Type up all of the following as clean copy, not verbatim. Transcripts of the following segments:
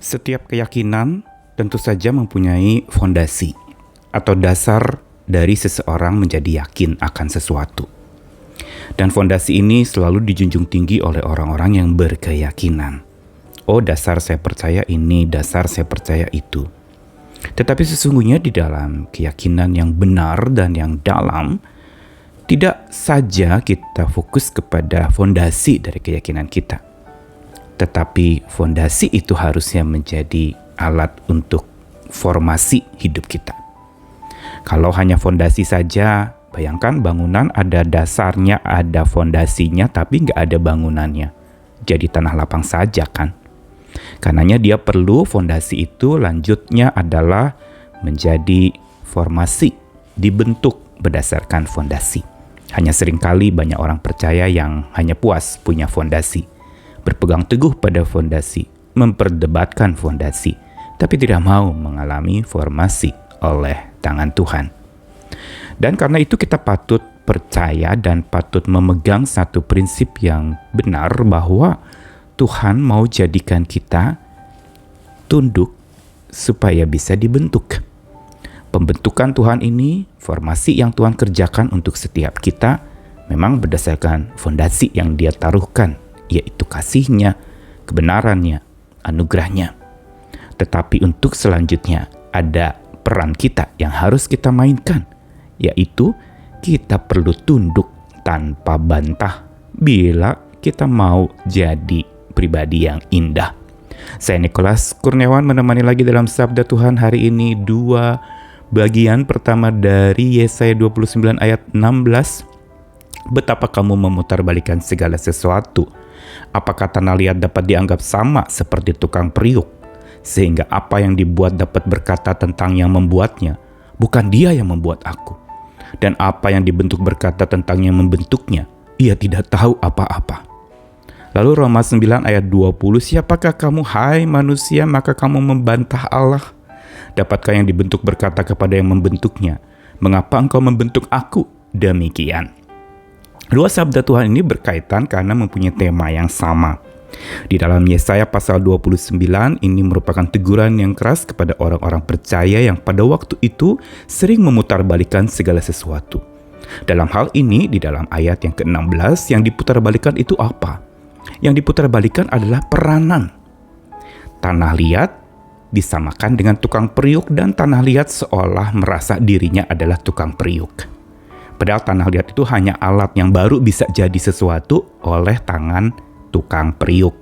Setiap keyakinan tentu saja mempunyai fondasi atau dasar dari seseorang menjadi yakin akan sesuatu. Dan fondasi ini selalu dijunjung tinggi oleh orang-orang yang berkeyakinan. Oh, dasar saya percaya ini, dasar saya percaya itu. Tetapi sesungguhnya di dalam keyakinan yang benar dan yang dalam, tidak saja kita fokus kepada fondasi dari keyakinan kita. Tetapi fondasi itu harusnya menjadi alat untuk formasi hidup kita. Kalau hanya fondasi saja, bayangkan bangunan ada dasarnya, ada fondasinya, tapi nggak ada bangunannya. Jadi tanah lapang saja kan. Karenanya dia perlu fondasi itu lanjutnya adalah menjadi formasi, dibentuk berdasarkan fondasi. Hanya seringkali banyak orang percaya yang hanya puas punya fondasi, berpegang teguh pada fondasi, memperdebatkan fondasi, tapi tidak mau mengalami formasi oleh tangan Tuhan. Dan karena itu kita patut percaya dan patut memegang satu prinsip yang benar bahwa Tuhan mau jadikan kita tunduk supaya bisa dibentuk. Pembentukan Tuhan ini, formasi yang Tuhan kerjakan untuk setiap kita memang berdasarkan fondasi yang Dia taruhkan, yaitu kasih-Nya, kebenaran-Nya, anugerah-Nya. Tetapi untuk selanjutnya ada peran kita yang harus kita mainkan, yaitu kita perlu tunduk tanpa bantah bila kita mau jadi pribadi yang indah. Saya Nikolas Kurniawan menemani lagi dalam Sabda Tuhan hari ini 2 bagian pertama dari Yesaya 29 ayat 16. Betapa kamu memutarbalikan segala sesuatu. Apakah tanah liat dapat dianggap sama seperti tukang periuk? Sehingga apa yang dibuat dapat berkata tentang yang membuatnya, bukan dia yang membuat aku. Dan apa yang dibentuk berkata tentang yang membentuknya, ia tidak tahu apa-apa. Lalu Roma 9 ayat 20, siapakah kamu hai manusia maka kamu membantah Allah? Dapatkah yang dibentuk berkata kepada yang membentuknya, mengapa engkau membentuk aku demikian? Dua sabda Tuhan ini berkaitan karena mempunyai tema yang sama. Di dalam Yesaya pasal 29 ini merupakan teguran yang keras kepada orang-orang percaya yang pada waktu itu sering memutarbalikkan segala sesuatu. Dalam hal ini, di dalam ayat yang ke-16 yang diputarbalikan itu apa? Yang diputarbalikan adalah peranan. Tanah liat disamakan dengan tukang periuk dan tanah liat seolah merasa dirinya adalah tukang periuk. Padahal tanah liat itu hanya alat yang baru bisa jadi sesuatu oleh tangan tukang periuk.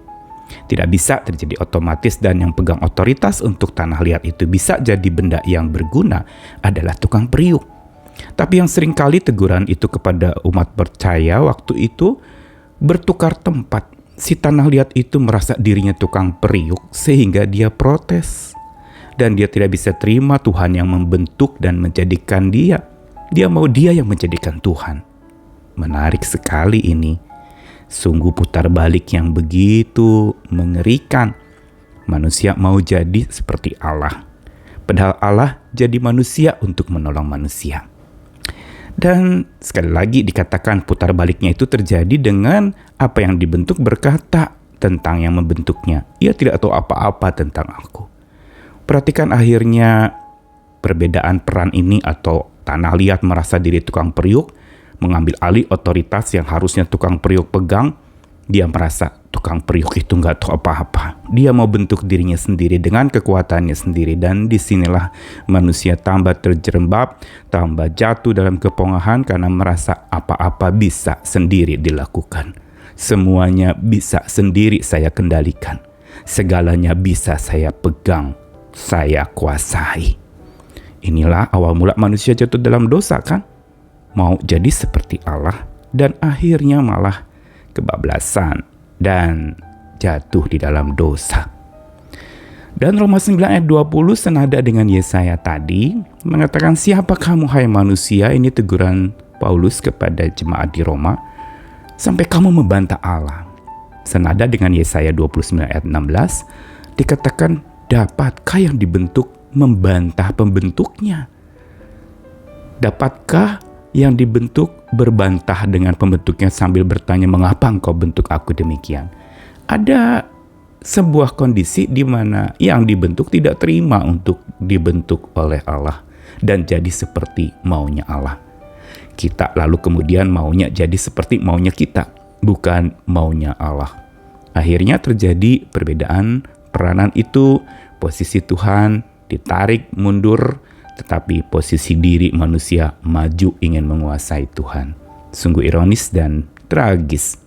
Tidak bisa terjadi otomatis dan yang pegang otoritas untuk tanah liat itu bisa jadi benda yang berguna adalah tukang periuk. Tapi yang seringkali teguran itu kepada umat percaya waktu itu bertukar tempat. Si tanah liat itu merasa dirinya tukang periuk sehingga dia protes. Dan dia tidak bisa terima Tuhan yang membentuk dan menjadikan dia. Dia mau dia yang menjadikan Tuhan. Menarik sekali ini. Sungguh putar balik yang begitu mengerikan. Manusia mau jadi seperti Allah. Padahal Allah jadi manusia untuk menolong manusia. Dan sekali lagi dikatakan putar baliknya itu terjadi dengan apa yang dibentuk berkata tentang yang membentuknya. Ia tidak tahu apa-apa tentang aku. Perhatikan akhirnya perbedaan peran ini atau tanah liat merasa diri tukang periuk, mengambil alih otoritas yang harusnya tukang periuk pegang. Dia merasa tukang periuk itu nggak tahu apa-apa. Dia mau bentuk dirinya sendiri dengan kekuatannya sendiri. Dan disinilah manusia tambah terjerembab, tambah jatuh dalam kepongahan karena merasa apa-apa bisa sendiri dilakukan. Semuanya bisa sendiri saya kendalikan. Segalanya bisa saya pegang, saya kuasai. Inilah awal mula manusia jatuh dalam dosa kan? Mau jadi seperti Allah dan akhirnya malah kebablasan dan jatuh di dalam dosa. Dan Roma 9 ayat 20 senada dengan Yesaya tadi mengatakan, siapa kamu hai manusia? Ini teguran Paulus kepada jemaat di Roma. Sampai kamu membantah Allah. Senada dengan Yesaya 29 ayat 16 dikatakan, dapatkah yang dibentuk membantah pembentuknya? Dapatkah yang dibentuk berbantah dengan pembentuknya sambil bertanya, mengapa engkau bentuk aku demikian? Ada sebuah kondisi di mana yang dibentuk tidak terima untuk dibentuk oleh Allah dan jadi seperti maunya Allah. Kita lalu kemudian maunya jadi seperti maunya kita, bukan maunya Allah. Akhirnya terjadi perbedaan peranan itu, posisi Tuhan ditarik mundur, tetapi posisi diri manusia maju ingin menguasai Tuhan. Sungguh ironis dan tragis.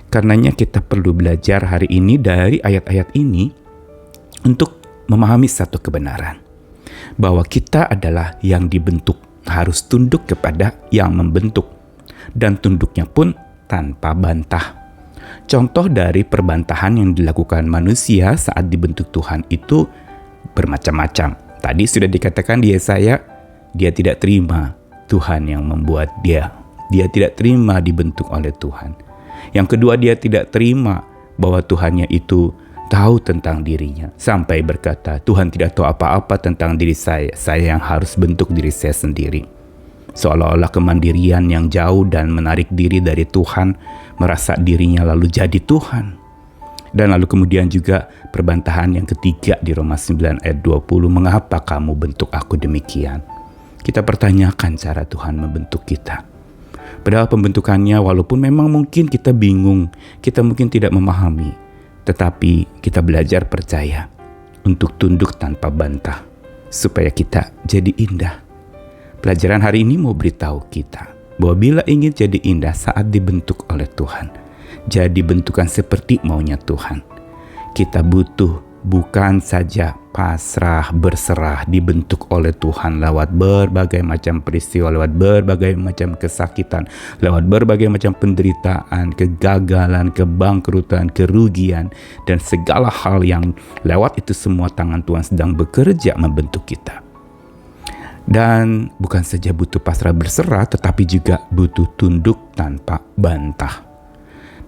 Karenanya kita perlu belajar hari ini dari ayat-ayat ini untuk memahami satu kebenaran, bahwa kita adalah yang dibentuk, harus tunduk kepada yang membentuk, dan tunduknya pun tanpa bantah. Contoh dari perbantahan yang dilakukan manusia saat dibentuk Tuhan itu bermacam-macam. Tadi sudah dikatakan di Yesaya, dia tidak terima Tuhan yang membuat dia. Dia tidak terima dibentuk oleh Tuhan. Yang kedua, dia tidak terima bahwa Tuhannya itu tahu tentang dirinya. Sampai berkata, Tuhan tidak tahu apa-apa tentang diri saya yang harus bentuk diri saya sendiri. Seolah-olah kemandirian yang jauh dan menarik diri dari Tuhan, merasa dirinya lalu jadi Tuhan. Dan lalu kemudian juga perbantahan yang ketiga di Roma 9 ayat 20, mengapa kamu bentuk aku demikian? Kita pertanyakan cara Tuhan membentuk kita. Padahal pembentukannya walaupun memang mungkin kita bingung, kita mungkin tidak memahami, tetapi kita belajar percaya untuk tunduk tanpa bantah, supaya kita jadi indah. Pelajaran hari ini mau beritahu kita bahwa bila ingin jadi indah saat dibentuk oleh Tuhan, jadi bentukan seperti maunya Tuhan, kita butuh bukan saja pasrah, berserah, dibentuk oleh Tuhan lewat berbagai macam peristiwa, lewat berbagai macam kesakitan, lewat berbagai macam penderitaan, kegagalan, kebangkrutan, kerugian, dan segala hal yang lewat itu semua tangan Tuhan sedang bekerja membentuk kita. Dan bukan saja butuh pasrah berserah, tetapi juga butuh tunduk tanpa bantah.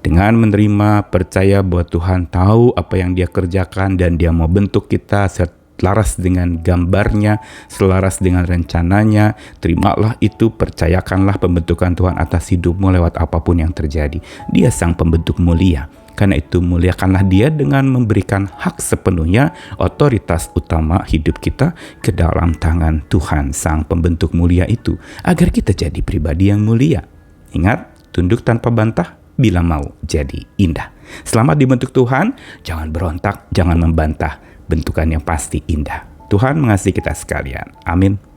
Dengan menerima, percaya bahwa Tuhan tahu apa yang Dia kerjakan dan Dia mau bentuk kita selaras dengan gambarnya, selaras dengan rencananya. Terimalah itu, percayakanlah pembentukan Tuhan atas hidupmu lewat apapun yang terjadi. Dia sang pembentuk mulia. Karena itu muliakanlah Dia dengan memberikan hak sepenuhnya, otoritas utama hidup kita ke dalam tangan Tuhan, sang pembentuk mulia itu, agar kita jadi pribadi yang mulia. Ingat, tunduk tanpa bantah bila mau jadi indah. Selamat dibentuk Tuhan, jangan berontak, jangan membantah, bentukannya pasti indah. Tuhan mengasihi kita sekalian. Amin.